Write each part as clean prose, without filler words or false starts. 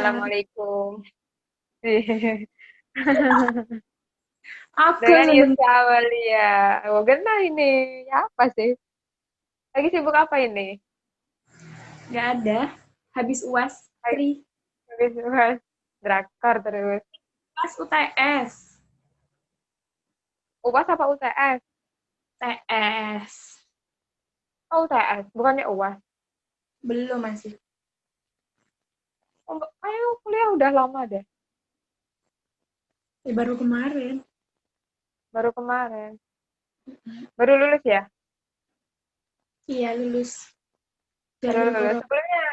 Waalaikumsalam. Assalamualaikum. Aku Dengan seneng. Yesya Amalia. Oh, genah ini. Ya apa sih? Lagi sibuk apa ini? Gak ada. Habis UAS. Lagi Tri. habis bahas drakor terus. UAS UTS. UAS apa UTS? TS. Oh, UTS. Bukannya UAS. Belum masih. Oh, ayo kuliah udah lama deh. Baru kemarin. Baru kemarin. Baru lulus ya? Iya, lulus Baru jalur lulus. corona. Sebelumnya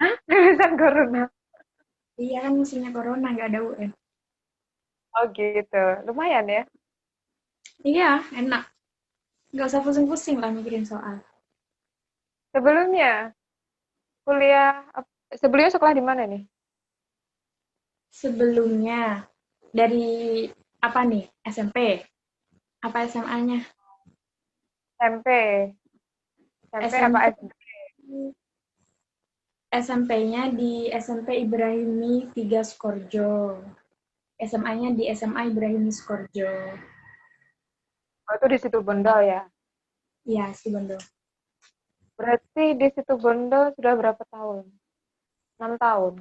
Hah? lulusan corona. Iya kan musimnya corona, gak ada UN. Oh gitu. Lumayan ya. Iya, enak. Gak usah pusing-pusing lah mikirin soal. Sebelumnya kuliah, sebelumnya sekolah di mana nih? Sebelumnya, dari apa nih? SMP? Apa SMA-nya? SMP. SMP apa SMP. SD? SMP-nya di SMP Ibrahimi 3 Skorjo. SMA-nya di SMA Ibrahimi Skorjo. Oh, itu di situ Bondo ya. Iya, sih Bondo. Berarti di situ Bondo sudah berapa tahun? 6 tahun.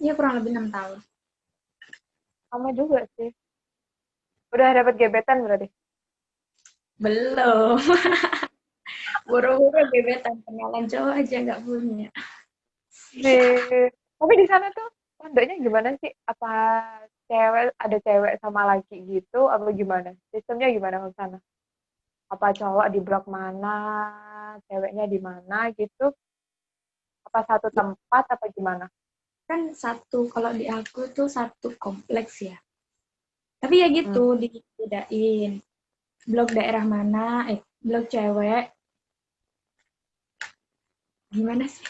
Iya, kurang lebih 6 tahun. Sama juga sih. Udah dapat gebetan berarti. Belum. Buru-buru gebetan, kenalan cowok aja nggak punya. Di, tapi di sana tuh pondoknya gimana sih? Apa ada cewek sama laki gitu? Apa gimana? Sistemnya gimana di sana? Apa cowok di blok mana? Ceweknya di mana gitu? Apa satu Ya, tempat apa gimana? kan satu, kalau di aku tuh satu kompleks ya. Tapi ya gitu, Hmm. dibedain. Blok daerah mana, blok cewek, gimana sih?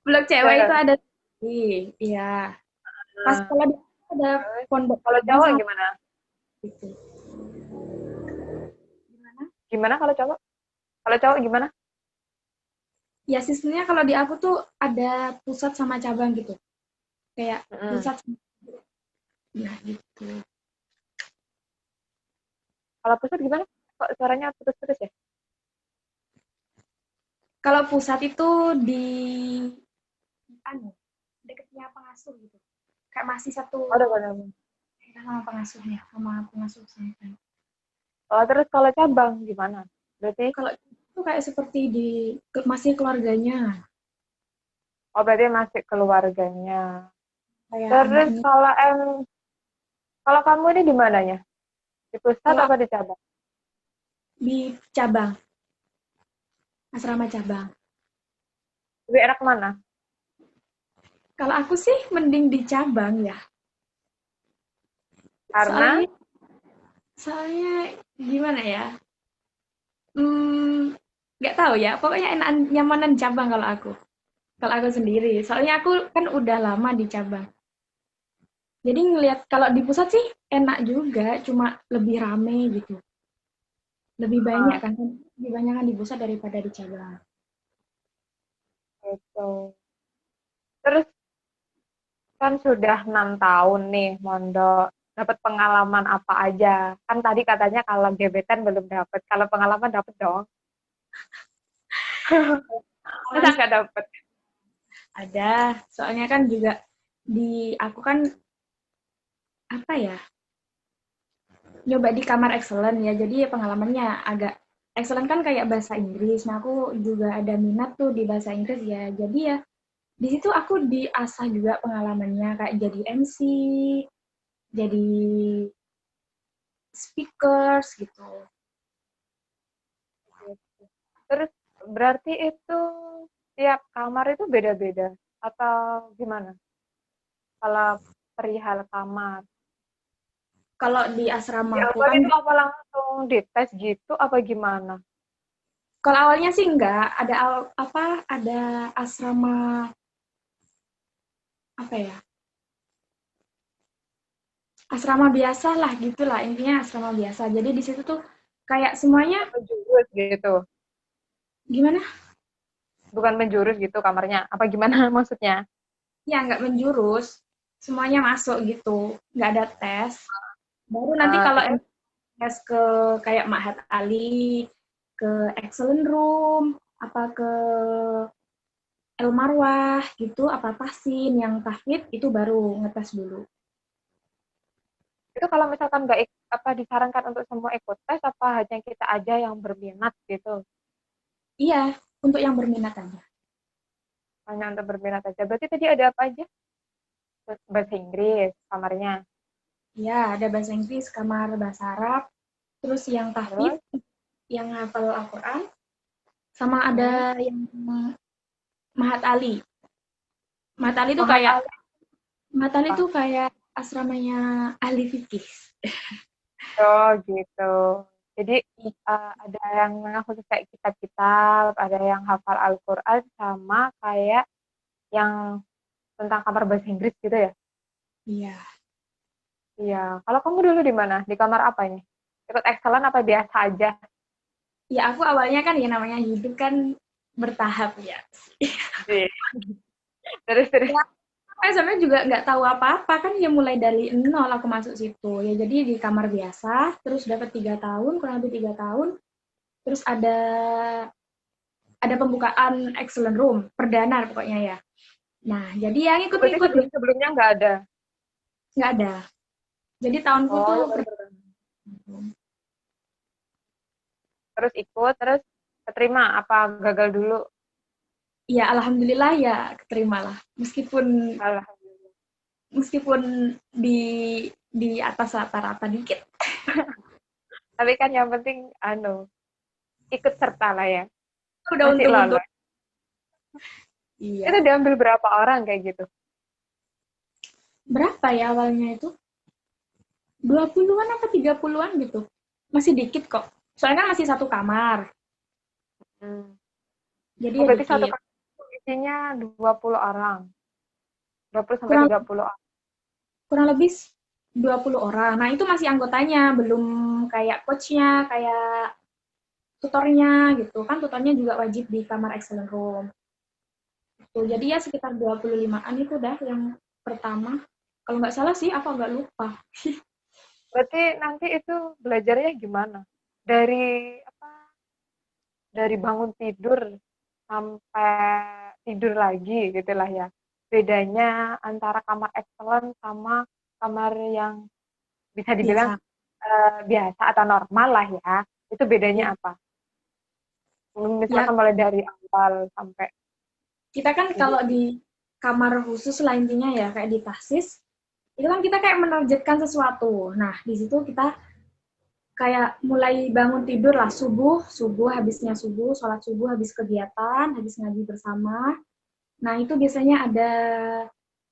Blok cewek itu ada, iya. Pas Nah, kalau di ada terus pondok kalau lagi cowok sama gimana? gitu. Gimana? Gimana kalau cowok? Kalau cowok gimana? Ya sistemnya kalau di aku tuh ada pusat sama cabang gitu. Kayak Mm-mm. pusat, nah gitu. Kalau pusat gimana? Kok suaranya putus-putus ya? Kalau pusat itu di anu, deketnya pengasuh gitu. Kayak masih satu Oh, udah benar. sama pengasuhnya, sama pengasuh sampai. Oh, terus kalau cabang gimana? Berarti, Kalau itu kayak seperti di masih keluarganya, berarti masih keluarganya. kayak Terus anaknya. kalau kamu ini di mananya? Di pusat Kalau apa di cabang? di cabang, asrama cabang. Lebih enak mana? Kalau aku sih mending di cabang ya. Karena Soalnya soalnya gimana ya? Hmm, nggak tahu ya. Pokoknya enak nyamanan cabang kalau aku. Kalau aku sendiri. Soalnya aku kan udah lama di cabang. Jadi ngelihat kalau di pusat sih enak juga, cuma lebih rame gitu. Lebih banyak ah, kan, lebih banyak kan di pusat daripada di cabang. gitu. Terus kan sudah 6 tahun nih, Mondo. Dapat pengalaman apa aja? Kan tadi katanya kalau gebetan belum dapat. Kalau pengalaman dapat dong. Masa Pengalaman nggak dapat? ada, soalnya kan juga di aku kan apa ya, nyoba di kamar excellent ya, jadi ya pengalamannya agak excellent kan kayak bahasa Inggris. Nah aku juga ada minat tuh di bahasa Inggris ya, jadi ya di situ aku diasah juga pengalamannya kayak jadi MC, jadi speakers gitu. Gitu. Terus berarti itu tiap kamar itu beda-beda atau gimana? Kalau perihal kamar. Kalau di asramaku Diapain kan, itu apa langsung dites gitu apa gimana? kalau awalnya sih enggak, ada apa, ada asrama apa ya, asrama biasa lah gitulah intinya asrama biasa. Jadi di situ tuh kayak semuanya Apa jurus gitu? gimana? Bukan menjurus gitu kamarnya. Apa gimana maksudnya? Ya, nggak menjurus, semuanya masuk gitu, nggak ada tes. Baru nanti kalau Terus tes ke kayak Mahat Ali, ke Excellent Room, apa ke El Marwah gitu, apa Tahsin, yang tahfidz itu baru ngetes dulu. itu kalau misalkan nggak apa disarankan untuk semua ikut tes apa hanya kita aja yang berminat gitu? Iya, untuk yang berminat aja. Hanya untuk berminat aja. Berarti tadi ada apa aja? Bahasa Inggris kamarnya. Ya, ada bahasa Inggris, kamar bahasa Arab, terus yang tahfidz, Terus, yang hafal Al-Quran, sama ada hmm, yang Mahat Ali. Mahat Ali itu Mahat kayak Ali Mahat Ali apa? itu kayak asramanya ahli fikih. Oh gitu. Jadi ada yang khusus kayak kitab-kitab, ada yang hafal Al-Quran, sama kayak yang tentang kamar bahasa Inggris gitu ya? Iya. Iya. Kalau kamu dulu di mana? Di kamar apa ini? Ikut excellent apa biasa aja? Ya aku awalnya kan ya namanya hidup kan bertahap ya. Iya. Terus. Ya, saya sebenarnya juga nggak tahu apa-apa kan ya mulai dari nol aku masuk situ. Ya jadi di kamar biasa, terus dapat 3 tahun, kurang lebih 3 tahun, terus ada pembukaan excellent room, perdana pokoknya ya. Nah, jadi yang Oh, berarti ikut-ikut sebelum-sebelumnya nggak ada? nggak ada. Jadi tahunku Oh, tuh ya baru pertama. Terus ikut, terus keterima apa gagal dulu? ya alhamdulillah ya keterima lah. Meskipun Alhamdulillah. meskipun di di atas rata-rata dikit. Tapi kan yang penting ikut serta lah ya. Udah Masih untung-untung. lolos. Itu Iya. diambil berapa orang kayak gitu? Berapa ya awalnya itu? 20-an apa 30-an gitu. Masih dikit kok. Soalnya kan masih satu kamar. Hmm. Jadi Oh, ya berarti satu dikit. kamar itu isinya 20 orang. 20 sampai Kurang 30 orang. kurang lebih 20 orang. Nah, itu masih anggotanya, belum kayak coachnya, kayak tutornya gitu. Kan tutornya juga wajib di kamar excellent room. Tuh, jadi ya sekitar 25-an itu dah yang pertama. Kalau nggak salah sih, aku agak lupa. Berarti nanti itu belajarnya gimana? Dari apa? Dari bangun tidur sampai tidur lagi gitulah ya. Bedanya antara kamar excellent sama kamar yang bisa dibilang Biasa. biasa atau normal lah ya. Itu bedanya Ya, apa? ya Misalkan mulai dari awal sampai kita kan gitu. kalau di kamar khusus lah intinya ya, kayak di tasis, itu kan kita kayak menargetkan sesuatu. Nah, di situ kita kayak mulai bangun tidur lah, subuh, habisnya subuh, sholat subuh, habis kegiatan, habis ngaji bersama. Nah, itu biasanya ada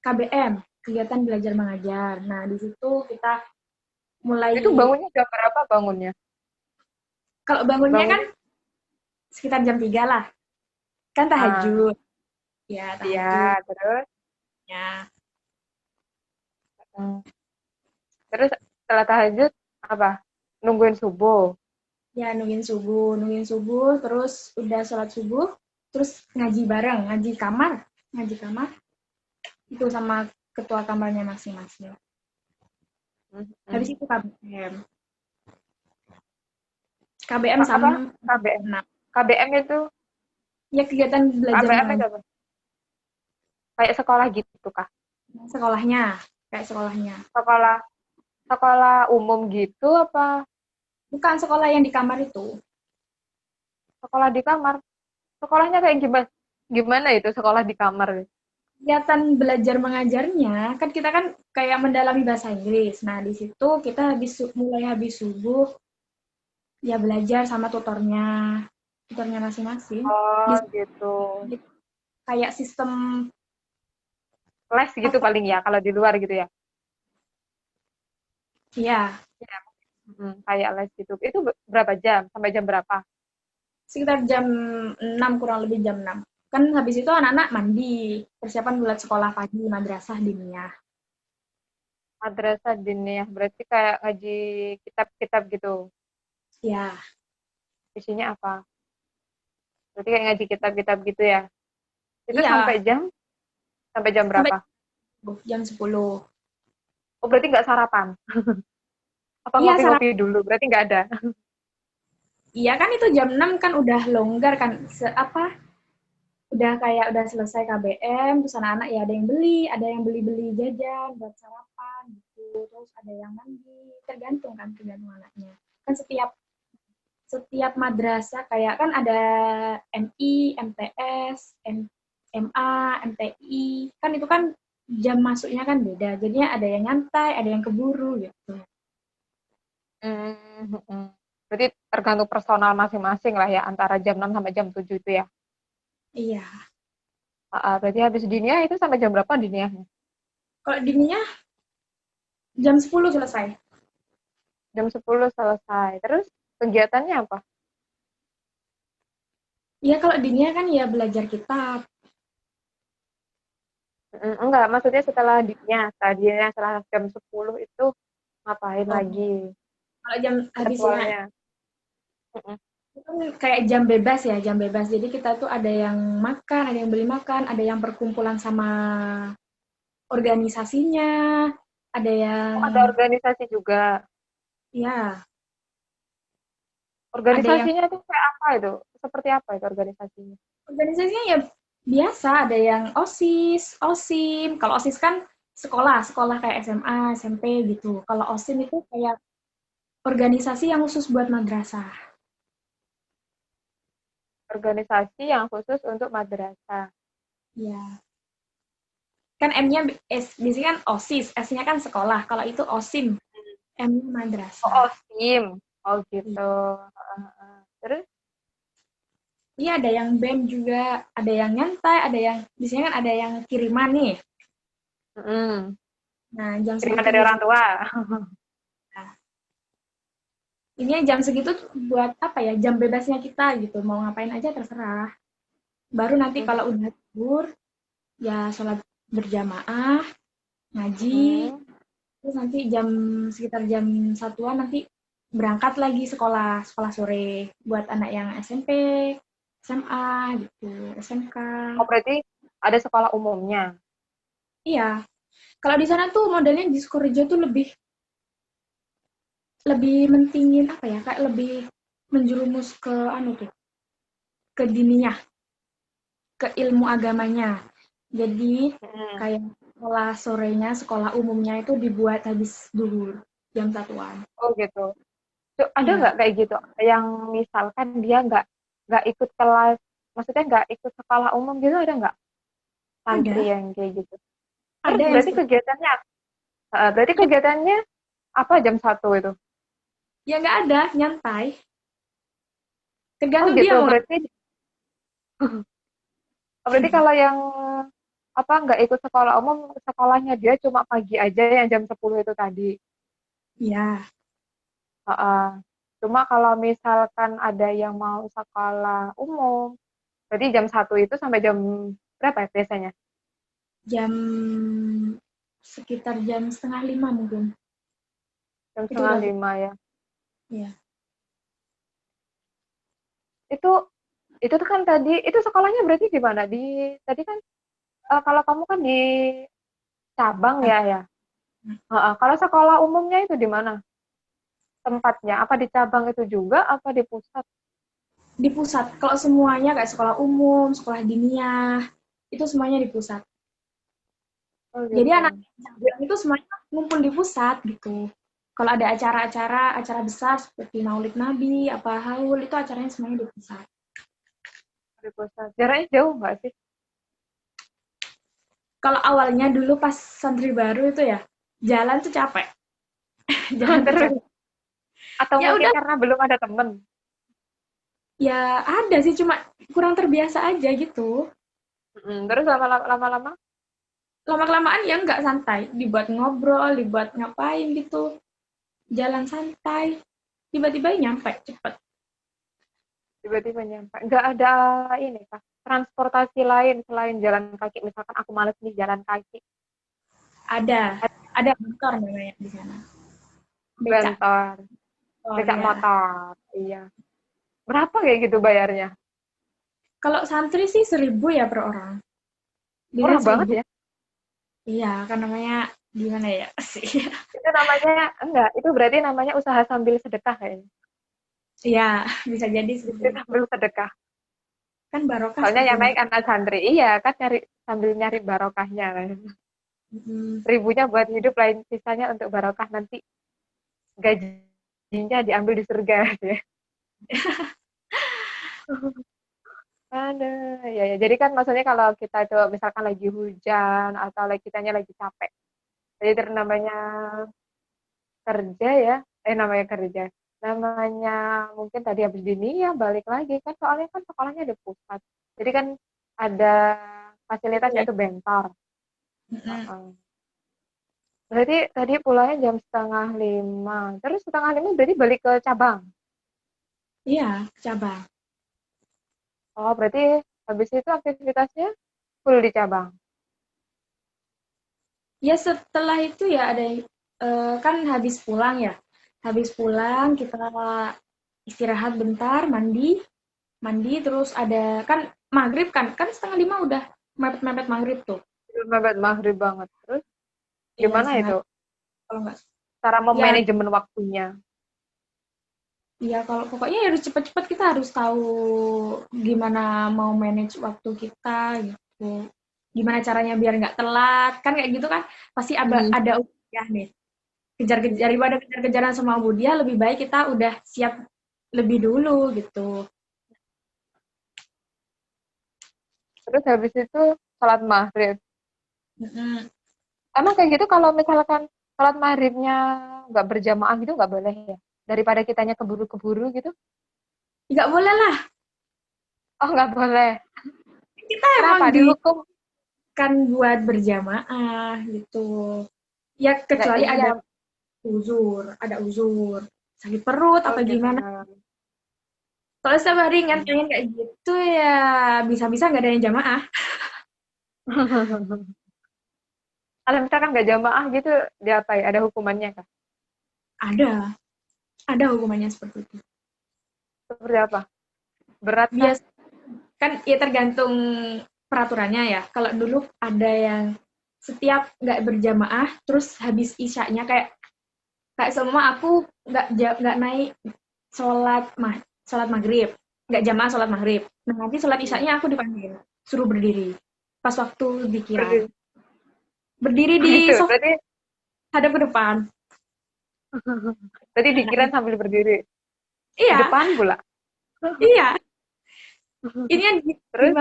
KBM, kegiatan belajar mengajar. Nah, di situ kita mulai, Itu bangunnya jam berapa bangunnya? kalau bangunnya kan Bangunnya sekitar jam 3 lah, kan ah tahajud. Ya, iya tahajud. terus Ya, hmm, terus setelah tahajud apa? Nungguin subuh. ya nungguin subuh, terus udah sholat subuh, terus ngaji bareng, ngaji kamar, itu sama ketua kamarnya masing-masing. Habis Hmm. itu KBM. KBM Apa? sama KBM. nah, KBM itu ya kegiatan belajar KBM itu mengajar apa? Kayak sekolah gitu kah? sekolahnya, kayak sekolahnya. Sekolah sekolah umum gitu apa Bukan sekolah yang di kamar itu. sekolah di kamar? Sekolahnya kayak gimana? Gimana itu sekolah di kamar? Kegiatan belajar mengajarnya, kan kita kan kayak mendalami bahasa Inggris. Nah, di situ kita mulai habis subuh, ya belajar sama tutornya masing-masing. Oh Di gitu. kayak sistem Les gitu apa paling ya kalau di luar gitu ya. ya, Kayak les gitu. Itu berapa jam? Sampai jam berapa? sekitar jam 6 kurang lebih jam 6. Kan habis itu anak-anak mandi, persiapan buat sekolah pagi, madrasah diniyah. Madrasah diniyah berarti kayak ngaji kitab-kitab gitu. Ya, Isinya apa? Berarti kayak ngaji kitab-kitab gitu ya. Itu Iya, sampai jam sampai berapa? jam 10. Oh, berarti nggak sarapan. Apa Iya, ngopi-ngopi dulu? Berarti nggak ada. iya kan itu jam 6 kan udah longgar kan. Udah kayak udah selesai KBM, terus anak-anak ya ada yang beli-beli jajan buat sarapan gitu. Terus ada yang mandi, tergantung anaknya. Kan setiap setiap madrasah kayak kan ada MI, MTS, MA, MTI, kan itu kan jam masuknya kan beda. Jadinya ada yang nyantai, ada yang keburu gitu. Hmm. Berarti tergantung personal masing-masing lah ya, antara jam 6 sampai jam 7 itu ya. Iya. Berarti habis diniyah itu sampai jam berapa diniyahnya? Kalau dininya jam 10 selesai. Jam 10 selesai. Terus kegiatannya apa? Iya kalau dininya kan ya belajar kitab. Enggak, maksudnya setelah diniyah, setelah jam 10 itu ngapain Oh, lagi kalau jam habisnya jadwalnya? Mm-mm. itu kayak jam bebas ya, jam bebas. Jadi kita tuh ada yang makan, ada yang beli makan, ada yang perkumpulan sama organisasinya, ada yang Oh, ada organisasi juga. ya, ada yang Organisasinya itu kayak apa itu? Seperti apa itu organisasinya? organisasinya ya biasa, ada yang OSIS, OSIM. Kalau OSIS kan sekolah kayak SMA, SMP gitu. Kalau OSIM itu kayak organisasi yang khusus buat madrasah. Organisasi yang khusus untuk madrasah. Ya. Kan M-nya biasanya kan OSIS, S-nya kan sekolah. Kalau itu OSIM, M-nya Oh, madrasah. OSIM. Oh, Iya. gitu. Terus? Iya, ada yang BEM juga, ada yang nyantai, ada yang biasanya kan ada yang kiriman nih. Mm. Nah, jam Kiriman segitu dari orang biasanya. tua. Ini jam segitu buat apa ya? Jam bebasnya kita gitu. Mau ngapain aja terserah. Baru nanti kalau udah tidur, ya sholat berjamaah, ngaji, Mm. terus nanti sekitar jam satuan nanti berangkat lagi sekolah sore buat anak yang SMP, SMA gitu, SMK. Oh, berarti ada sekolah umumnya. Iya, kalau di sana tuh modelnya di Sukorejo tuh lebih lebih mentingin apa ya? Kayak lebih menjerumus ke anu tuh, ke diniyah, ke ilmu agamanya. Jadi Mm. kayak sekolah sorenya, sekolah umumnya itu dibuat habis duhur, jam satuan. Oh, gitu. Tuh, ada Iya, nggak kayak gitu? Yang misalkan dia nggak ikut kelas, maksudnya nggak ikut sekolah umum gitu, ada nggak santri ada. yang kayak gitu? Terus Ada yang berarti seperti ada, kegiatannya apa jam 1 itu? ya nggak ada, nyantai. Oh, Tergantung gitu. dia mau ngapain. Berarti kalau yang apa nggak ikut sekolah umum, sekolahnya dia cuma pagi aja yang jam 10 itu tadi. Iya, Heeh. Cuma kalau misalkan ada yang mau sekolah umum, berarti jam 1 itu sampai jam berapa ya biasanya? jam sekitar jam setengah lima mungkin. Jam Itu setengah udah lima ya. ya. Itu itu tuh kan tadi, itu sekolahnya berarti di mana? Tadi kan kalau kamu kan di cabang ya. Heeh. Kalau sekolah umumnya itu di mana tempatnya? Apa di cabang itu juga? Apa di pusat? Di pusat. Kalau semuanya kayak sekolah umum, sekolah diniyah, itu semuanya di pusat. Oh Jadi anak gitu. cabang itu semuanya ngumpul di pusat gitu. Kalau ada acara besar seperti Maulid Nabi, apa haul, itu acaranya semuanya di pusat. Di pusat. Jaraknya jauh nggak sih? Kalau awalnya dulu pas santri baru itu ya, jalan tuh capek. Jalan tuh Terus capek. atau Ya mungkin udah, karena belum ada temen? ya ada sih, cuma kurang terbiasa aja gitu. Terus lama-lama Lama-kelamaan ya nggak santai, dibuat ngobrol, dibuat ngapain gitu. Jalan santai, tiba-tiba nyampe cepet. tiba-tiba nyampe. Nggak ada ini kah? Transportasi lain selain jalan kaki. Misalkan aku males nih jalan kaki. Ada, ada motor namanya di sana. Becak Bentor, motor becak ya. motor. Iya. Berapa kayak gitu bayarnya? Kalau santri sih 1.000 ya per orang. Biasanya Murah banget 1.000. ya. Iya, kan namanya gimana ya sih? Itu namanya, enggak, itu berarti namanya usaha sambil sedekah kayaknya. Iya, bisa jadi Bisnis sih. sambil sedekah. Kan barokah Soalnya yang sepertinya. naik anak santri. Iya, kan sambil nyari barokahnya kan. Mm, Ribunya buat hidup, lain sisanya untuk barokah nanti gajinya diambil di surga. Ya. Ada, ya, ya. Jadi kan maksudnya kalau kita itu misalkan lagi hujan atau lagi kitanya lagi capek, jadi namanya kerja ya, namanya kerja, namanya mungkin tadi habis dini ya balik lagi kan soalnya kan sekolahnya di pusat, jadi kan ada fasilitas ya. yaitu bentor. Mm-mm. Heeh. Berarti tadi pulangnya jam 4:30, terus 4:30 berarti balik ke cabang. Iya, cabang. Oh berarti habis itu aktivitasnya full di cabang. Ya setelah itu ya ada kan habis pulang ya. Habis pulang kita istirahat bentar, mandi, mandi terus ada kan maghrib kan, kan 4:30 udah mepet-mepet maghrib tuh. Mepet maghrib banget. Terus Iya gimana setengah itu kalau nggak cara ya memanajemen waktunya? ya kalau pokoknya ya harus cepet-cepet kita harus tahu gimana mau manage waktu kita gitu. Gimana caranya biar nggak telat kan kayak gitu kan pasti ada ya nih kejar-kejar daripada kejar-kejaran sama Bu dia lebih baik kita udah siap lebih dulu gitu. Terus habis itu sholat maghrib. Mm-mm. Emang kayak gitu kalau misalkan sholat maghribnya nggak berjamaah gitu nggak boleh ya? Daripada kitanya keburu-keburu gitu? Nggak boleh lah, Oh nggak boleh. kita emang Kenapa? Dihukum? dikan buat berjamaah gitu. Ya Nggak, kecuali iya. ada uzur, sakit perut Oh apa gitu. gimana. Kalau setiap hari Hmm. ingat-ingat kayak gitu ya bisa-bisa nggak ada yang jamaah. Kalau misalkan nggak jamaah gitu, dia apa ya? Ada hukumannya kah? Ada, ada hukumannya seperti itu. Seperti apa? Berat kah? Bias kan ya tergantung peraturannya ya. Kalau dulu ada yang setiap nggak berjamaah, terus habis isyaknya kayak kayak semua aku nggak naik sholat sholat maghrib, nggak jamaah sholat maghrib. Nah nanti sholat Hmm. isyaknya aku dipanggil, suruh berdiri. Pas waktu dikira, Berdiri. berdiri Oh, di gitu. sofa Berarti hadap ke depan. berarti Nah, dikira sambil berdiri di iya, depan pula. iya. Ini yang Terus?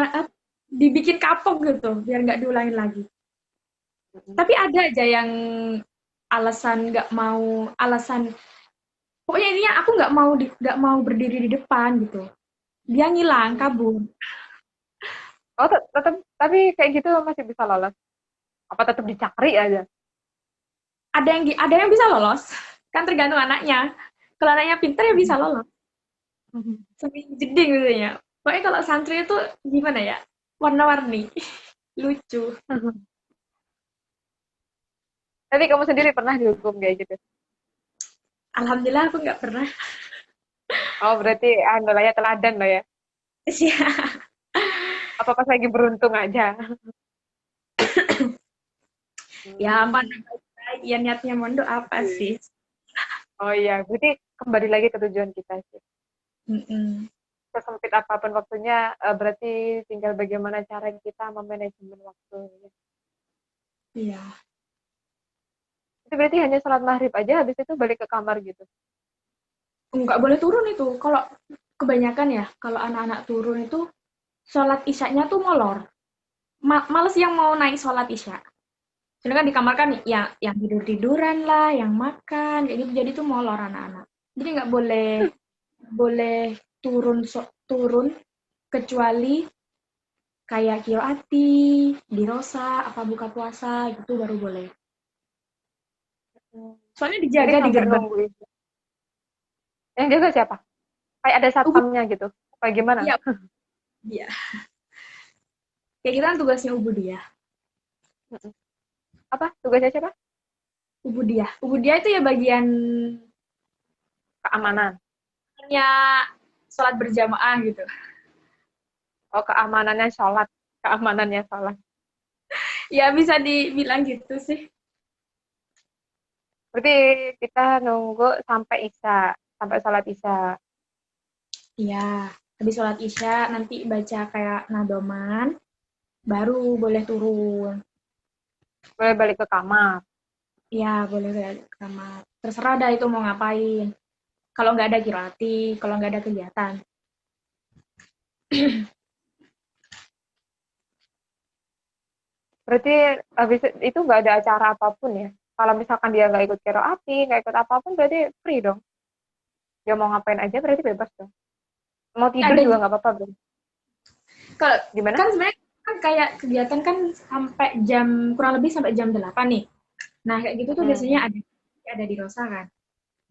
dibikin kapok gitu, biar nggak diulangin lagi. Tapi ada aja yang alasan nggak mau, alasan pokoknya intinya aku nggak mau berdiri di depan gitu. Dia ngilang, kabur. Oh, tetap, tapi kayak gitu masih bisa lolos. Apa tetap dicari aja? Ada yang bisa lolos, kan tergantung anaknya. Kalau anaknya pintar ya bisa lolos. Sampai jeding gitu ya. Pokoknya kalau santri itu gimana ya? Warna-warni, lucu. Tapi kamu sendiri pernah dihukum kayak gitu? Alhamdulillah aku nggak pernah. Oh, berarti alhamdulillah teladan lah ya. Apa pas lagi beruntung aja? Ya, apa Hmm. baik ya niatnya mondok apa sih? Oh iya, berarti kembali lagi ke tujuan kita sih. Mm-mm. Sesempit apapun waktunya, berarti tinggal bagaimana cara kita memanajemen waktu. Iya. Itu berarti hanya sholat maghrib aja, habis itu balik ke kamar gitu. Nggak boleh turun itu. Kalau kebanyakan ya, kalau anak-anak turun itu sholat isyaknya tuh molor. Males yang mau naik sholat isya. Sedangkan di kamar kan ya yang tidur-tiduran lah, yang makan, kayak gitu. Jadi tuh molor anak-anak. Jadi nggak boleh boleh turun kecuali kayak Kioati, di Rosa, apa buka puasa gitu baru boleh. Hmm. Soalnya Jadi dijaga di sambil gerbang. nungguin. Yang jaga siapa? Kayak ada Ubu, satpamnya gitu. Apa gimana? iya, iya. Kayak kita kan tugasnya Ubudiyah. Apa? Tugasnya siapa? Ubudiyah. Ubudiyah itu ya bagian Keamanan. nya sholat berjamaah gitu. Oh, keamanannya sholat. Ya bisa dibilang gitu sih. Berarti kita nunggu sampai Isya, sampai sholat Isya. Iya, habis sholat Isya nanti baca kayak nadoman, baru boleh turun. Boleh balik ke kamar. Iya, boleh ke kamar. Terserah dah itu mau ngapain. Kalau nggak ada kirati, kalau nggak ada kegiatan. Berarti habis itu nggak ada acara apapun ya? Kalau misalkan dia nggak ikut api, nggak ikut apapun, berarti free dong. Dia mau ngapain aja berarti bebas dong. Mau tidur Ada juga nggak apa-apa dong. kalau Gimana? kan sebenarnya kan kayak kegiatan kan sampai jam kurang lebih sampai jam 8 nih. Nah, kayak gitu tuh Hmm. biasanya ada di Rosa kan.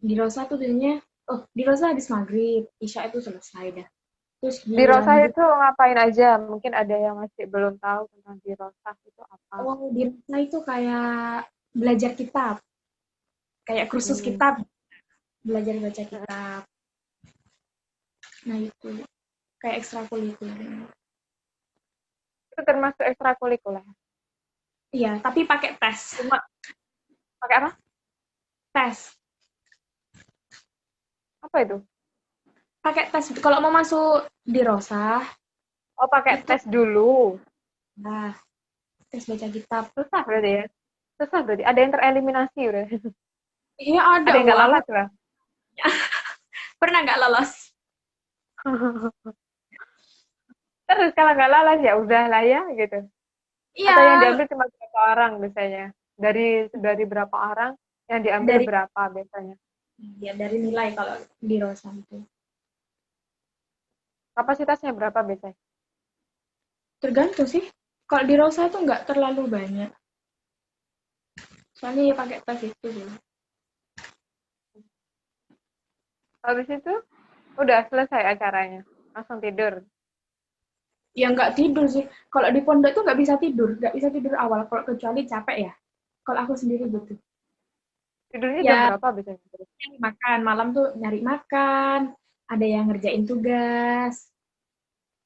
Di Rosa tuh biasanya di Rosa habis maghrib, Isya itu selesai dah. Terus Di Rosa dilanjut. itu ngapain aja? Mungkin ada yang masih belum tahu tentang di Rosa itu apa. Di Rosa itu kayak belajar kitab, kayak kursus Hmm. kitab, belajar baca kitab. Nah, itu kayak ekstrakurikuler. Itu termasuk ekstrakurikuler. Iya, tapi pakai tes. Cuma pakai apa? Tes. Apa itu? Pakai tes. Kalau mau masuk di Rosa, Oh, pakai itu tes dulu. nah, tes baca kitab. Susah berarti ya? Susah berarti. Ada yang tereliminasi udah. Iya ada, Ada yang nggak wah aku lolos lah. pernah nggak lolos. Terus kalau nggak lolos ya udah lah ya gitu. Iya, Atau yang diambil cuma berapa orang biasanya? Dari berapa orang yang diambil dari berapa biasanya? ya dari nilai kalau di Rosa itu. Kapasitasnya berapa biasanya? Tergantung sih. Kalau di Rosa itu nggak terlalu banyak. Soalnya ya pakai tes itu sih. Habis itu udah selesai acaranya. Langsung tidur. Ya nggak tidur sih. Kalau di pondok tuh nggak bisa tidur awal. Kalau kecuali capek ya. Kalau aku sendiri gitu. Tidurnya jam Ya berapa biasanya? makan malam tuh nyari makan. Ada yang ngerjain tugas.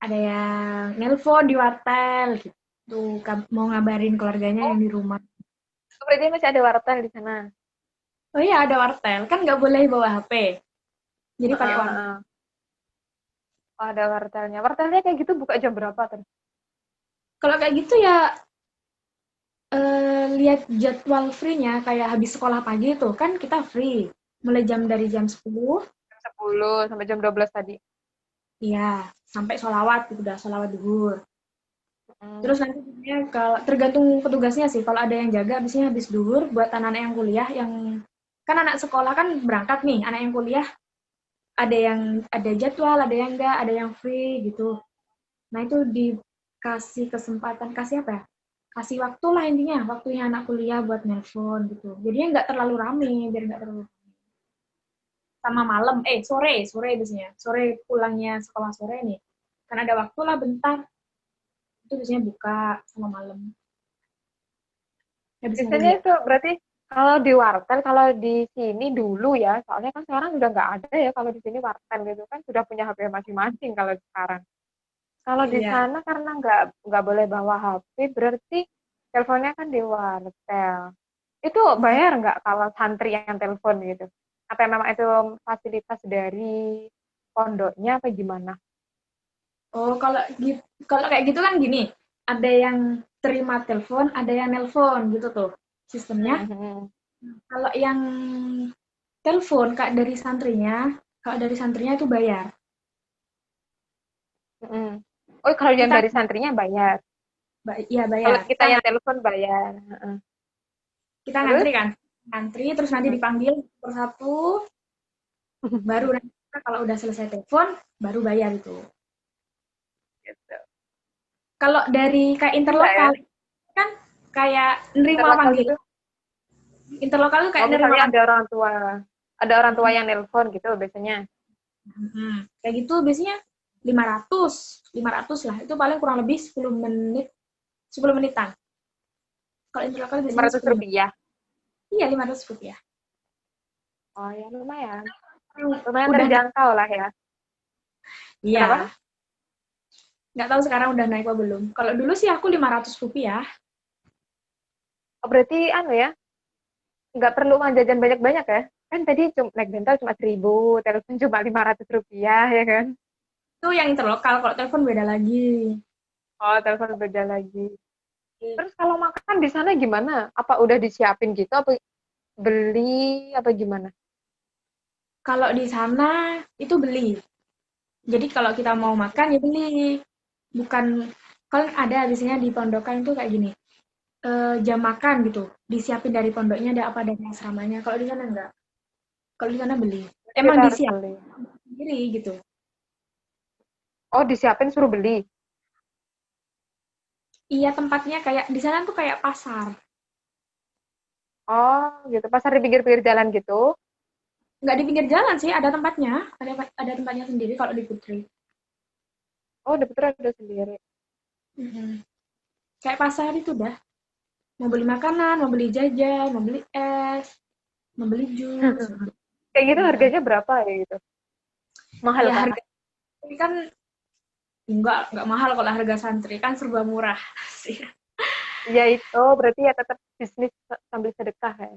Ada yang nelpon di wartel gitu. Mau ngabarin keluarganya Oh, yang di rumah. berarti masih ada wartel di sana. Oh iya ada wartel. Kan nggak boleh bawa HP. Jadi pakai Heeh, wartel. heeh. Oh, ada wartelnya. Wartelnya kayak gitu buka jam berapa terus? Kalau kayak gitu ya lihat jadwal free-nya kayak habis sekolah pagi itu kan kita free. Mulai dari jam 10, Jam 10 sampai jam 12 tadi. iya, sampai sholawat gitu udah sholawat zuhur. Hmm. Terus nanti biasanya kalau tergantung petugasnya sih. Kalau ada yang jaga biasanya habis zuhur buat anak-anak yang kuliah yang kan anak sekolah kan berangkat nih, anak yang kuliah ada yang ada jadwal, ada yang enggak, ada yang free gitu. Nah, itu dikasih kesempatan, kasih apa ya? Kasih waktu lah intinya, waktunya anak kuliah buat nelpon gitu. Jadinya nggak terlalu rame, biar nggak terlalu sama malam, sore biasanya. Sore pulangnya sekolah sore nih. Kan ada waktu lah bentar, itu biasanya buka sama malam. Habis Biasanya maghrib ya. itu berarti kalau di wartel, kalau di sini dulu ya, soalnya kan sekarang udah nggak ada ya kalau di sini wartel gitu kan sudah punya HP masing-masing kalau sekarang. Kalau di Iya. sana karena nggak boleh bawa HP, berarti teleponnya kan di wartel. Itu bayar nggak kalau santri yang telepon gitu? Apa memang itu fasilitas dari pondoknya apa gimana? Oh, kalau kayak gitu kan gini, ada yang terima telepon, ada yang nelpon gitu tuh sistemnya. Mhm. Kalau yang telepon kak dari santrinya, kalau dari santrinya itu bayar. Mhm. Oh, kalau yang Kita dari santrinya bayar. iya Kalau bayar. kita yang telepon bayar. Heeh. Kita Terus? ngantri kan, ngantri terus nanti Mhm. dipanggil persatu, baru nanti kalau udah selesai telepon, baru bayar itu. Gitu. Kalau dari kayak Gila ya. interlokal kan kayak nerima Interlokal panggil. gitu. Interlokal tuh Oh, kayak nerima misalnya panggil. ada orang tua Mm-mm. yang nelpon gitu biasanya. Kayak gitu biasanya 500 lah. Itu paling kurang lebih 10 menit, 10 menitan. Kalau interlokal lima biasanya ratus 10 menit. rupiah. Iya, 500 rupiah. Oh ya lumayan. Hmm, Lumayan Udah, terjangkau lah ya. iya. Kenapa? Nggak tahu sekarang udah naik apa belum. Kalau dulu sih aku Rp500. Oh, berarti anu ya, nggak perlu uang jajan banyak-banyak ya? Kan tadi naik dental cuma 1.000, telepon cuma Rp500 ya kan? Itu yang interlokal, kalau telepon beda lagi. Oh, telepon beda lagi. Terus kalau makan di sana gimana? Apa udah disiapin gitu? Apa beli? Apa gimana? Kalau di sana itu beli. Jadi kalau kita mau makan ya beli. Bukan, kalau ada biasanya di pondokan itu kayak gini, jam makan gitu, disiapin dari pondoknya ada apa dari asramanya. Kalau di sana enggak. Kalau di sana beli. Berarti Emang kita harus disiapin beli. sendiri gitu. Oh, disiapin suruh beli. Iya tempatnya kayak di sana tuh kayak pasar. Oh, gitu. Pasar di pinggir-pinggir jalan gitu. Nggak di pinggir jalan sih, ada tempatnya. Ada tempatnya sendiri kalau di Putri. Oh, udah betul ada sendiri. Mm-mm. Kayak pasar itu dah. Mau beli makanan, mau beli jajan, mau beli es, mau beli jus. Kayak gitu Iya. harganya berapa ya gitu? Mahal Ya kah? harga ini kan nggak mahal kalau harga santri kan serba murah sih. Ya itu berarti ya tetap bisnis sambil sedekah ya.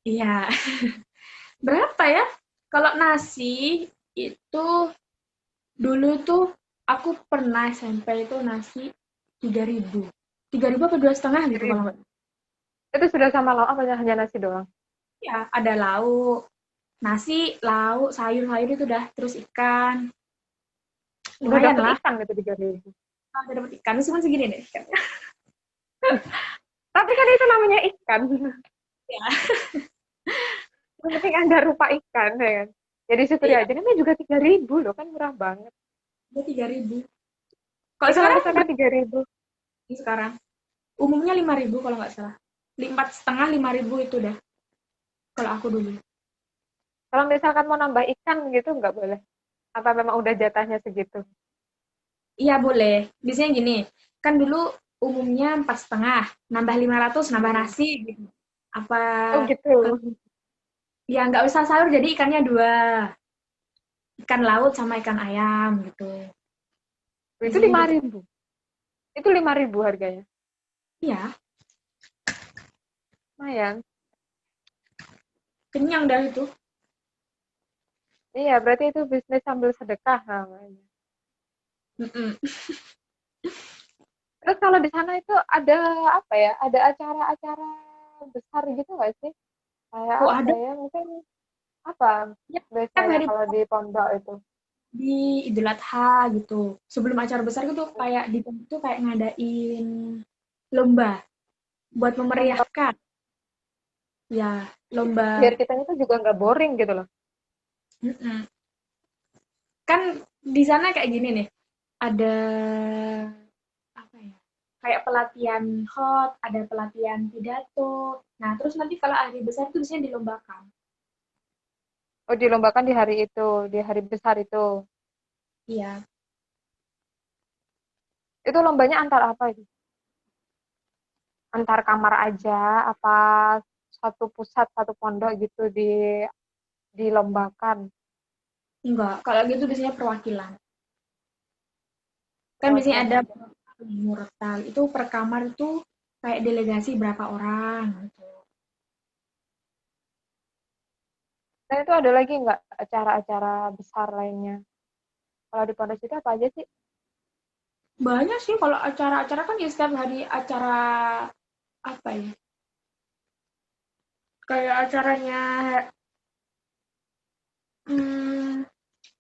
Iya. Berapa ya? Kalau nasi itu dulu tuh aku pernah SMP itu nasi 3.000. 3.000 apa 2,5 gitu kalau 3.000. nggak. Itu sudah sama lauk apa hanya nasi doang? Ya, ada lauk. Nasi, lauk, sayur-sayur itu udah terus ikan. Udah Lumayan dapet lah. ikan gitu 3.000. Udah dapat ikan cuma segini deh ikan. Tapi kan itu namanya ikan. Ya, Yang penting ada rupa ikan ya kan. Jadi syukuri iya, aja. Ini juga 3.000 loh kan murah banget. udah 3.000. Kalau Itu sekarang harusnya 3.000. berapa sekarang? Umumnya 5.000 kalau nggak salah. 4,5 5.000 itu dah. Kalau aku dulu. Kalau misalkan mau nambah ikan gitu nggak boleh. Apa memang udah jatahnya segitu? Iya boleh. Biasanya gini, kan dulu umumnya 4,5, nambah 500, nambah Hmm. nasi gitu. Apa Oh gitu. eh, ya nggak usah sayur jadi ikannya dua, ikan laut sama ikan ayam gitu. Itu Biasanya lima gitu. ribu. Itu 5.000 harganya. Iya, Lumayan. kenyang dah itu. Iya, berarti itu bisnis sambil sedekah namanya. Mm-mm. Terus kalau di sana itu ada apa ya? Ada acara-acara besar gitu nggak sih? Kayak Oh apa ada ya? Mungkin apa ya, tiap biasanya hari kalau di pondok itu? di Idul Adha gitu. Sebelum acara besar gitu kayak di tempat itu kayak ngadain lomba buat Lomba memeriahkan. Ya, biar lomba. kita itu juga nggak boring gitu loh. Mm-mm. Kan di sana kayak gini nih, ada apa ya? Kayak pelatihan hot, ada pelatihan pidato. Nah, terus nanti kalau hari besar itu biasanya dilombakan. Oh, dilombakan di hari itu, di hari besar itu. Iya. Itu lombanya antar apa itu? Antar kamar aja, apa satu pusat, satu pondok gitu dilombakan Enggak, kalau gitu biasanya perwakilan. Kan biasanya perwakilan ada aja. murtal. Itu per kamar itu kayak delegasi berapa orang gitu. Dan itu ada lagi nggak acara-acara besar lainnya? Kalau di pondok itu apa aja sih? Banyak sih kalau acara-acara kan ya setiap hari acara apa ya? Kayak acaranya hmm,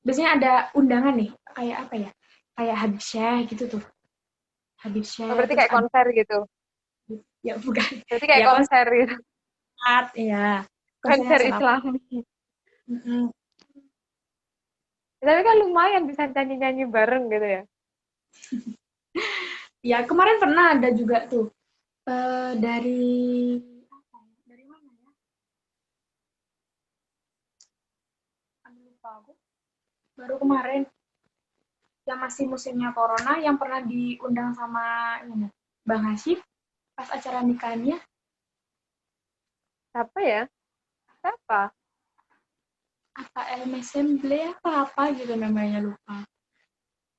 biasanya ada undangan nih, kayak apa ya? Kayak Habib Syekh gitu tuh. Habib Oh, Syekh berarti terus kayak ada konser gitu. ya bukan. Berarti kayak Ya konser gitu. konser ya. Konser Konser nasional. Islami. Mm-mm. Tapi kan lumayan bisa nyanyi-nyanyi bareng gitu ya. Ya kemarin pernah ada juga tuh dari apa ya? Dari mana ya? Aduh, lupa aku. Baru kemarin yang masih musimnya corona yang pernah diundang sama ini, Bang Hasyim pas acara nikahnya Siapa ya? Siapa? apa El Messemble apa apa gitu namanya lupa.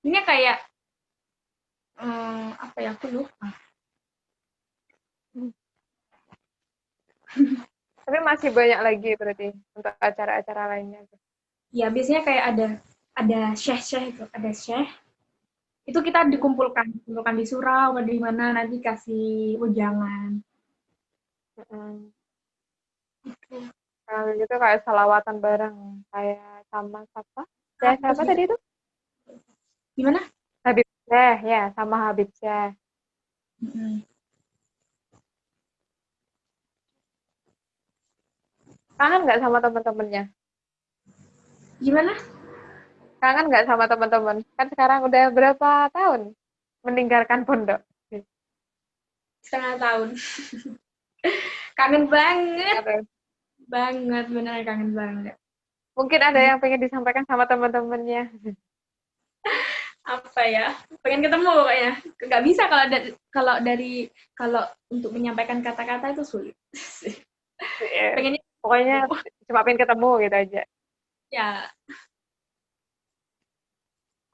Ini kayak Apa ya, aku lupa. Tapi masih banyak lagi berarti untuk acara-acara lainnya. Ya biasanya kayak ada syekh-syekh itu, ada syekh. Itu kita dikumpulkan di surau atau di mana nanti kasih wejangan. Mm-mm. Gitu. Kalau gitu kayak selawatan bareng kayak sama siapa? Ya Terus siapa juga tadi itu? gimana? Habib Syekh ya, sama Habib Syekh. Mm-mm. Kangen nggak sama teman-temannya? Gimana? Kangen nggak sama teman-teman? Kan sekarang udah berapa tahun meninggalkan pondok? 1,5 tahun. Kangen banget, Ada. banget beneran kangen banget. Mungkin ada yang pengen disampaikan sama teman-temannya. Apa ya? Pengen ketemu pokoknya. Nggak bisa kalau untuk menyampaikan kata-kata itu sulit. Pengennya Pokoknya ketemu. cuma pengen ketemu gitu aja. Ya,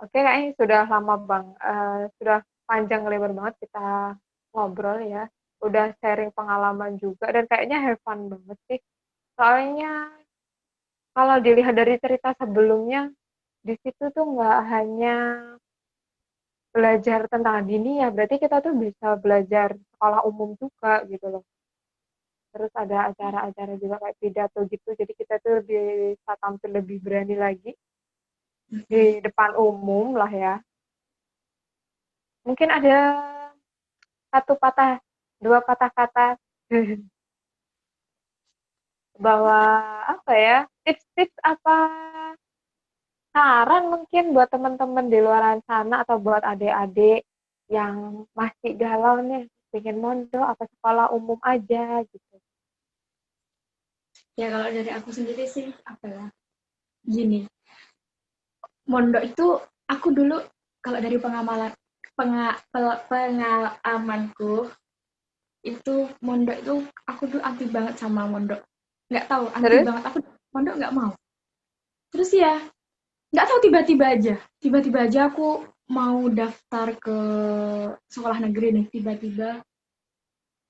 Oke, kayaknya sudah lama bang, sudah panjang lebar banget kita ngobrol ya. Udah sharing pengalaman juga dan kayaknya have fun banget sih. Soalnya kalau dilihat dari cerita sebelumnya, di situ tuh nggak hanya belajar tentang dini ya, berarti kita tuh bisa belajar sekolah umum juga gitu loh. Terus ada acara-acara juga kayak pidato gitu, jadi kita tuh bisa tampil lebih berani lagi di depan umum lah ya. Mungkin ada satu patah, dua patah kata bahwa apa ya, tips-tips apa saran mungkin buat teman-teman di luar sana atau buat adik-adik yang masih galau nih, pengen mondok apa sekolah umum aja gitu. ya kalau dari aku sendiri sih apa ya? Gini, mondok itu aku dulu kalau dari pengalamanku itu mondok itu aku dulu anti banget sama mondok. Nggak tahu, anti Terus, banget aku mondok nggak mau. Terus ya nggak tahu tiba-tiba aja aku mau daftar ke sekolah negeri nih, tiba-tiba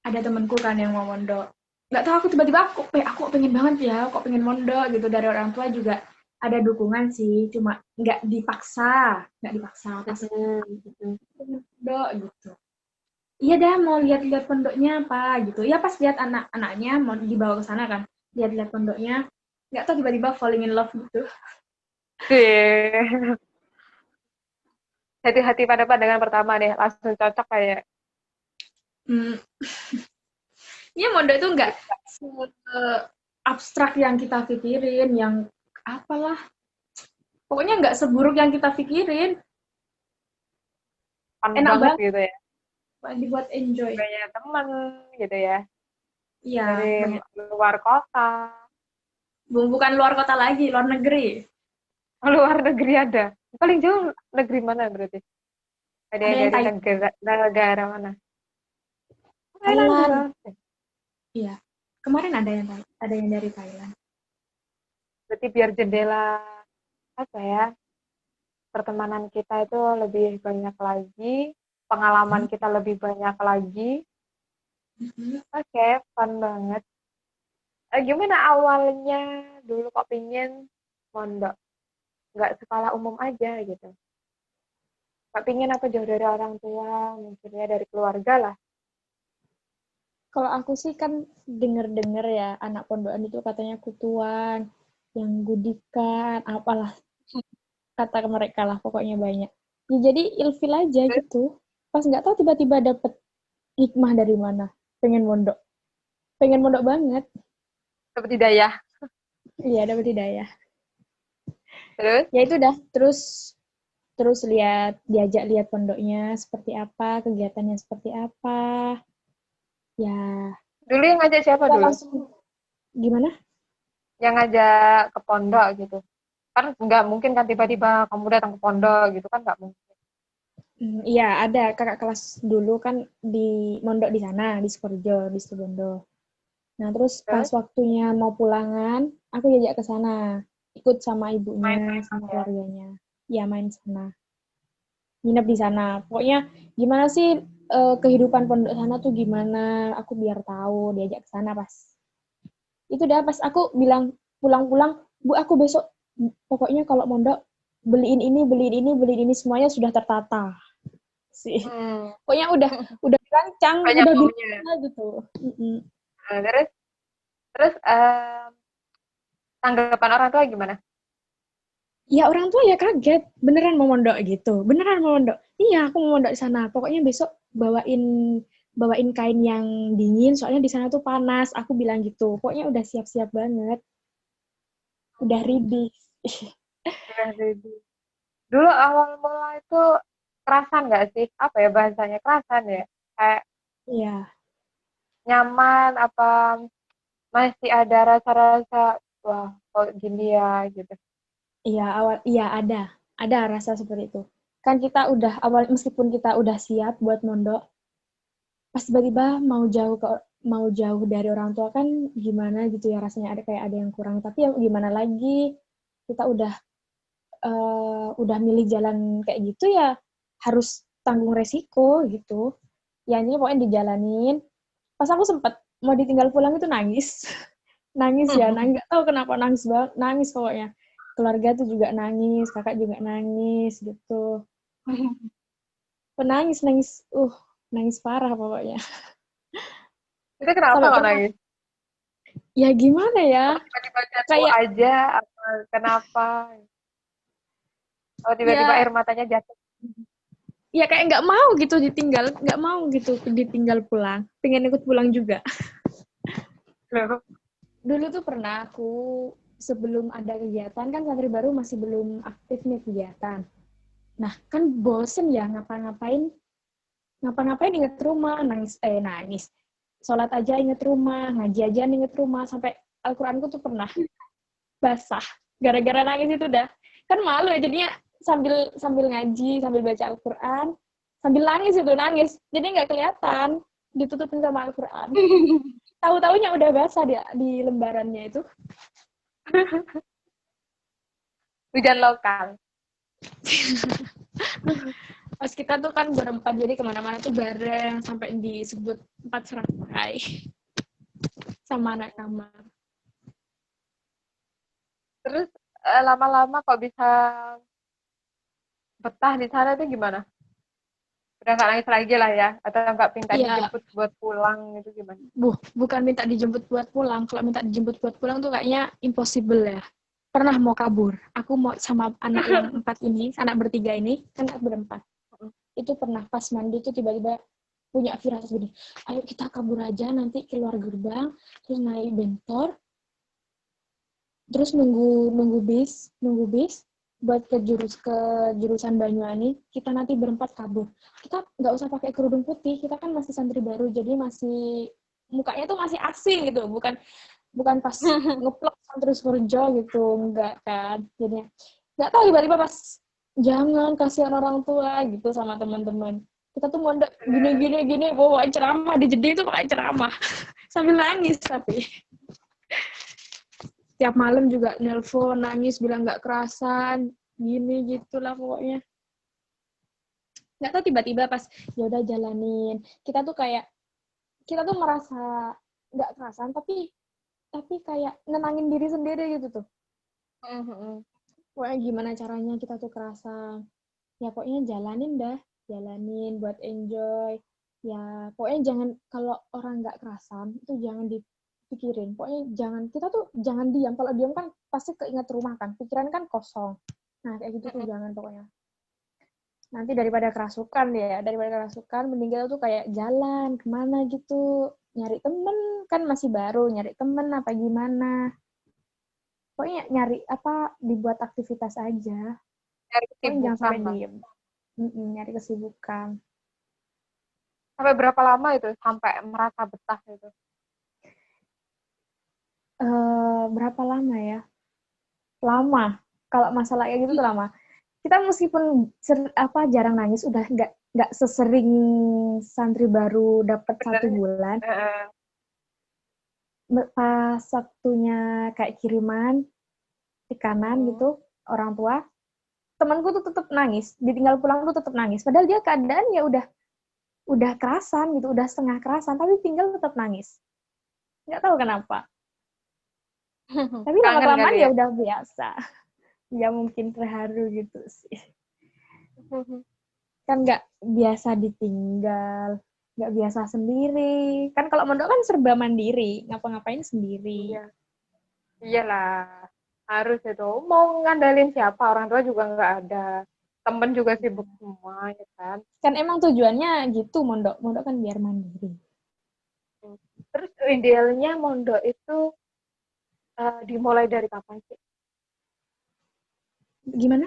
ada temanku kan yang mau mondok. Nggak tahu aku tiba-tiba aku pengen banget ya, kok pengen mondok gitu, dari orang tua juga ada dukungan sih, cuma nggak dipaksa pas pengen mondok gitu. Iya dah mau lihat-lihat pondoknya apa gitu. Ya pas lihat anak-anaknya mau dibawa ke sana kan, lihat-lihat pondoknya, nggak tahu tiba-tiba falling in love gitu. hati-hati pada pandangan pertama deh, langsung cocok kayak Hmm, iya mondok itu nggak se abstrak yang kita pikirin, yang apalah. Pokoknya nggak seburuk yang kita pikirin. fun Enak banget banget gitu ya. dibuat enjoy. Banyak temen gitu ya, Iya, dari banyak. luar kota, Bukan luar kota lagi, luar negeri. luar negeri ada. Paling jauh negeri mana berarti? Ada Ada yang yang dari negara mana? Thailand juga. Thailand. Iya. Kemarin ada yang dari Thailand. Berarti biar jendela apa ya, pertemanan kita itu lebih banyak lagi, pengalaman kita lebih banyak lagi. Mhm. Oke, fun banget. Gimana awalnya dulu kok pingin mondok, nggak sekolah umum aja gitu? Kok pingin apa jauh dari orang tua, mungkinnya dari keluarga lah. Kalau aku sih kan denger-denger ya, anak pondokan itu katanya kutuan, yang gudikan, apalah kata mereka lah, pokoknya banyak. Ya, jadi ilfil aja Terus gitu. Pas nggak tahu tiba-tiba dapet hikmah dari mana. Pengen mondok. Pengen mondok banget. seperti daya. Iya, dapet hidayah. Terus Ya itu dah, terus terus diajak lihat pondoknya seperti apa, kegiatannya seperti apa. Ya, dulu yang ngajak siapa ya dulu? langsung gimana? Yang ngajak ke pondok gitu. Kan nggak mungkin kan tiba-tiba kamu datang ke pondok gitu kan nggak mungkin. Iya, ada kakak kelas dulu kan di mondok di sana, di Sukorejo, di Situbondo. Nah, terus pas Terus waktunya mau pulangan, aku diajak ke sana, ikut sama ibunya, main-main sama ya. keluarganya. Ya, main sana. nginep di sana. Pokoknya gimana sih kehidupan pondok sana tuh gimana? Aku biar tahu, diajak ke sana pas. Itu dah pas aku bilang pulang-pulang, Bu aku besok pokoknya kalau mondok beliin ini semuanya sudah tertata sih. Hmm. Pokoknya udah dirancang, Banyak udah maunya. bisa gitu. Nah, terus tanggapan orang tua gimana? Ya orang tua ya kaget, beneran mau mondok gitu, beneran mau mondok. Iya, aku mau mondok di sana. Pokoknya besok bawain bawain kain yang dingin, soalnya di sana tuh panas. Aku bilang gitu. Pokoknya udah siap-siap banget, udah ready. Udah ready. Dulu awal mula itu kerasan nggak sih? Apa ya bahasanya? Kerasan ya? Kayak Iya, nyaman apa masih ada rasa-rasa wah kok gini ya gitu. iya ada rasa seperti itu. Kan kita udah awal meskipun kita udah siap buat mondok, pas tiba-tiba mau jauh dari orang tua kan gimana gitu ya rasanya ada kayak ada yang kurang. Tapi ya gimana lagi? Kita udah milih jalan kayak gitu ya harus tanggung resiko gitu. Ya ini pokoknya dijalanin. Pas aku sempet mau ditinggal pulang itu nangis. Nangis ya, nggak tahu kenapa nangis banget, nangis pokoknya. Keluarga tuh juga nangis, kakak juga nangis gitu. Penangis, nangis, nangis parah pokoknya. Itu kenapa Sampai kok pernah, nangis? ya gimana ya, Apa tiba-tiba jatuh kayak aja? Apa kenapa? Oh tiba-tiba ya air matanya jatuh. ya kayak nggak mau gitu ditinggal, nggak mau gitu ditinggal pulang, pengen ikut pulang juga. Loh. Dulu tuh pernah aku sebelum ada kegiatan kan santri baru masih belum aktif nih kegiatan. Nah kan bosen ya ngapa-ngapain inget rumah nangis sholat aja inget rumah ngaji aja inget rumah sampai Al-Quranku tuh pernah basah gara-gara nangis itu dah kan malu ya jadinya sambil sambil ngaji sambil baca Al-Quran sambil nangis jadi nggak kelihatan ditutupin sama Al-Quran tahu-taunya udah basah di lembarannya itu. Hujan lokal. Pas kita tuh kan berempat jadi kemana-mana tuh bareng sampai disebut 4 serangkai sama anak kamar. Terus lama-lama kok bisa betah di sana tuh gimana? Udah nggak nangis lagi lah ya? Atau nggak minta Iya, dijemput buat pulang gitu gimana? bukan minta dijemput buat pulang. Kalau minta dijemput buat pulang tuh kayaknya impossible ya. Pernah mau kabur. Aku mau sama anak yang 4 ini, anak bertiga ini, kan berempat. Itu pernah pas mandi tuh tiba-tiba punya firasat gini, ayo kita kabur aja nanti keluar gerbang, terus naik bentor, terus nunggu bis buat ke jurusan Banyuwangi kita nanti berempat kabur kita nggak usah pakai kerudung putih kita kan masih santri baru jadi masih mukanya tuh masih asing gitu bukan bukan pas ngeplok terus kerja gitu enggak kan jadinya nggak tahu tiba-tiba pas jangan kasihan orang tua gitu sama teman-teman kita tuh mondok gini bawa ceramah di jadi itu pakai ceramah sambil nangis tapi tiap malam juga nelpon nangis bilang nggak kerasan gini gitulah pokoknya nggak tahu tiba-tiba pas ya udah jalanin kita tuh merasa nggak kerasan tapi kayak nenangin diri sendiri gitu tuh pokoknya gimana caranya kita tuh kerasan ya pokoknya jalanin buat enjoy ya pokoknya jangan kalau orang nggak kerasan itu jangan dipikirin pokoknya jangan kita tuh jangan diam kalau diam kan pasti keinget rumah kan pikiran kan kosong nah kayak gitu tuh jangan pokoknya nanti daripada kerasukan mending kita tuh kayak jalan kemana gitu nyari temen kan masih baru nyari temen apa gimana pokoknya nyari apa dibuat aktivitas aja Cari pokoknya jangan kesibukan sampai lah. diem nyari kesibukan. Sampai berapa lama itu sampai merasa betah gitu? Berapa lama ya? Lama. Kalau masalah kayak gitu tuh lama. Kita meskipun jarang nangis, udah nggak sesering santri baru dapat Bener. 1 bulan. Pas waktunya kayak kiriman tekanan gitu orang tua, temanku tuh tetap nangis, ditinggal pulang tuh tetap nangis. Padahal dia keadaan ya udah kerasan gitu, udah setengah kerasan, tapi tinggal tetap nangis. Nggak tahu kenapa. Tapi Kangen kali lama-kelamaan ya. ya udah biasa. Ya mungkin terharu gitu sih. Kan nggak biasa ditinggal, nggak biasa sendiri. Kan kalau mondok kan serba mandiri, ngapa-ngapain sendiri. Iya, iyalah. Harus itu. Mau ngandalin siapa? Orang tua juga nggak ada. Temen juga sibuk semua, ya kan? Kan emang tujuannya gitu mondok. Mondok kan biar mandiri. Terus idealnya mondok itu dimulai dari kapan sih? Gimana?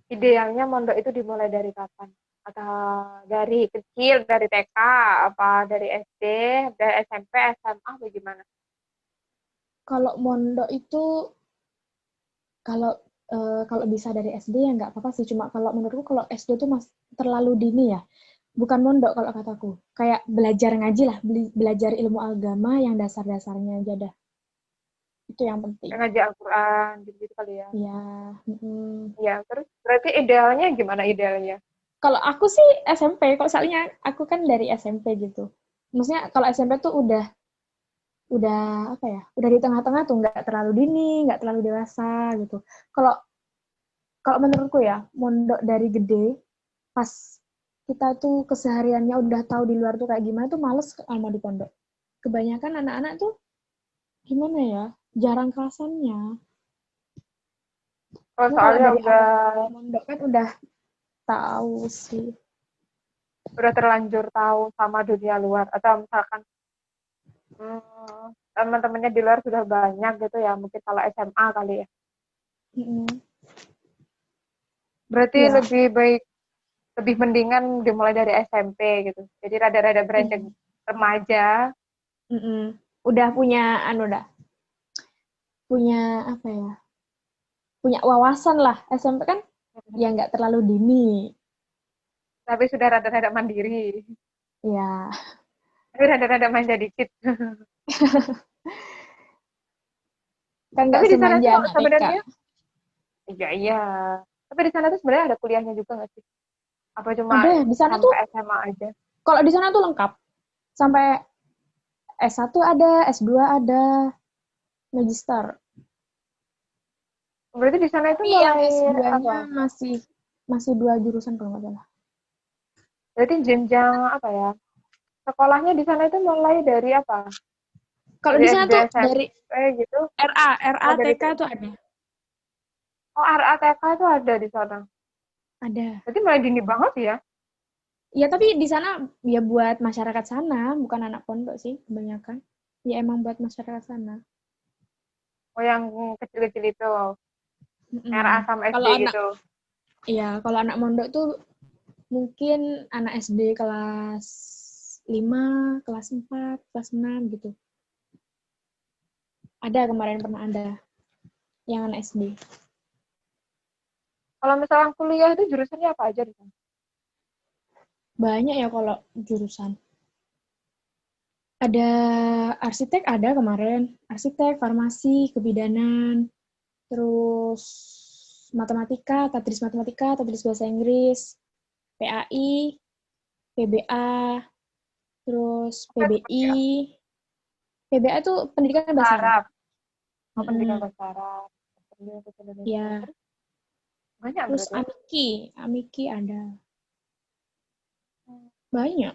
Idealnya mondok itu dimulai dari kapan? Atau dari kecil, dari TK, apa dari SD, dari SMP, SMA, bagaimana? Kalau mondok itu kalau kalau bisa dari SD ya nggak apa-apa sih. Cuma kalau menurutku kalau SD itu terlalu dini ya. Bukan mondok kalau kataku. Kayak belajar ngaji lah, belajar ilmu agama yang dasar-dasarnya aja dah. Itu yang penting. Ngaji Al-Quran, gitu kali ya. Ya, Iya, terus berarti idealnya gimana idealnya? kalau aku sih SMP. Kalau soalnya aku kan dari SMP gitu. Maksudnya kalau SMP tuh udah apa ya? Udah di tengah-tengah tuh nggak terlalu dini, nggak terlalu dewasa gitu. Kalau kalau menurutku ya, mondok dari gede pas kita tuh kesehariannya udah tahu di luar tuh kayak gimana tuh males sama di pondok. Kebanyakan anak-anak tuh gimana ya? Jarang kerasannya. Oh, Cuma kalau soalnya dari udah awal mondok kan udah tahu sih. udah terlanjur tahu sama dunia luar atau misalkan teman-temannya di luar sudah banyak gitu ya, mungkin kalau SMA kali ya. Mm-mm. Berarti Iya, lebih baik, lebih mendingan dimulai dari SMP gitu. Jadi rada-rada beranjak iya. remaja. Mm-mm. Udah punya dah punya apa ya? Punya wawasan lah. SMP kan ya nggak terlalu dini. Tapi sudah rada-rada mandiri. Ya, Tapi rada-rada manja dikit. kan Tapi nggak di sana semanja tuh anak TK. sebenarnya, iya iya. Tapi di sana tuh sebenarnya ada kuliahnya juga nggak sih? Apa cuma Ada di sana tuh, sampai SMA aja? kalau di sana tuh lengkap. Sampai S1 ada, S2 ada, magister. Berarti di sana itu Tapi yang mulai S2-nya apa? masih 2 jurusan kalau nggak salah. Berarti jenjang apa ya? Sekolahnya di sana itu mulai dari apa? Kalau Dari di sana SD, tuh dari SMP gitu? RA Oh, dari TK tuh ada. oh, RATK itu ada di sana. Ada. Berarti mulai dini banget ya? Ya, tapi di sana ya buat masyarakat sana, bukan anak pondok sih kebanyakan. Ya emang buat masyarakat sana. Oh, yang kecil-kecil itu. RA Mm-mm. sama SD Kalau anak, gitu. ya kalau anak mondok tuh mungkin anak SD kelas 5, kelas 4, kelas 6 gitu. Ada kemarin pernah ada yang anak SD. Kalau misalnya kuliah itu jurusannya apa aja di sana? Banyak ya kalau jurusan. Ada arsitek ada kemarin, arsitek, farmasi, kebidanan, terus matematika, tadris bahasa Inggris, PAI, PBA, terus PBI. PBA itu pendidikan bahasa Arab. Arab. Oh, pendidikan Mm-mm. bahasa Arab. Pendidikan bahasa Indonesia. Ya, Terus banyak terus berarti ya? Amiki ada. Banyak.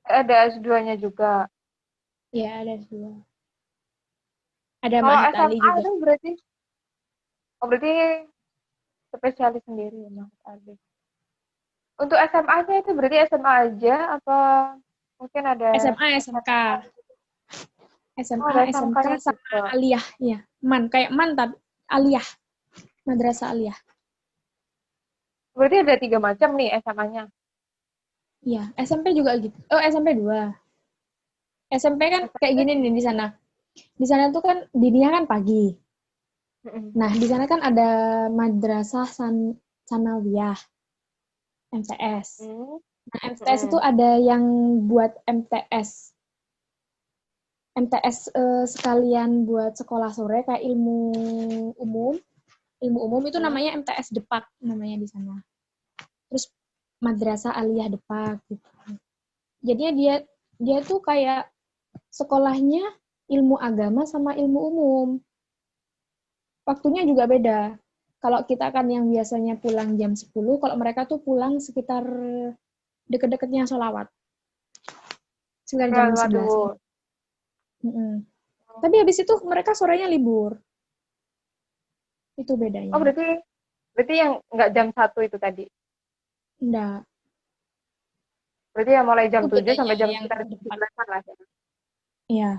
Ada S2-nya juga. Ya, ada dua. Ada Kalau Ma'had Ali SMA juga. itu berarti, oh berarti spesialis sendiri ya Mas Adi. Untuk SMA-nya itu berarti SMA aja apa mungkin ada SMA, SMK. SMK? Oh, SMA, ada SMK SMK-nya sama juga. aliyah, ya. Kayak tapi aliyah, madrasah aliyah. Berarti ada 3 macam nih SMA-nya. Iya, SMP juga gitu. Oh, SMP 2. SMP kan kayak SMP gini nih dua. di sana. Di sana tuh kan dininya kan pagi. Mm-mm. Nah, di sana kan ada madrasah sanawiyah, MTS. Hmm. Nah, MTS itu Mm-mm. ada yang buat MTS. MTS sekalian buat sekolah sore kayak ilmu umum. Ilmu umum itu Hmm. namanya MTS Depak namanya di sana. Terus Madrasah Aliyah Depak gitu. Jadinya dia dia tuh kayak sekolahnya ilmu agama sama ilmu umum. Waktunya juga beda. Kalau kita kan yang biasanya pulang jam 10, kalau mereka tuh pulang sekitar deket-deketnya sholawat. Sekitar jam 11. Waduh. Mm-mm. Tapi habis itu mereka sorenya libur. Itu Oh, bedanya. berarti berarti yang nggak jam 1 itu tadi. Enggak. Berarti ya mulai jam Itu 7 bedanya sampai jam yang sekitar depan. 17-an lah ya. Iya.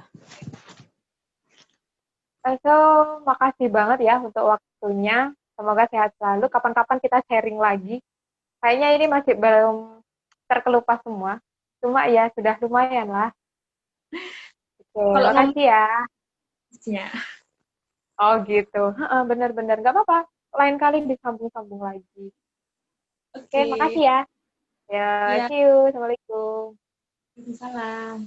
So, makasih banget ya untuk waktunya. Semoga sehat selalu. Kapan-kapan kita sharing lagi. Kayaknya ini masih belum terkelupas semua. Cuma ya sudah lumayan lah. Oke, Kalau ngomongnya, makasih ya. Oh gitu. Heeh, bener-bener. Gak apa-apa. Lain kali disambung-sambung lagi. Oke, oke. makasih ya. Ya, Iya, see you. Assalamualaikum. salam.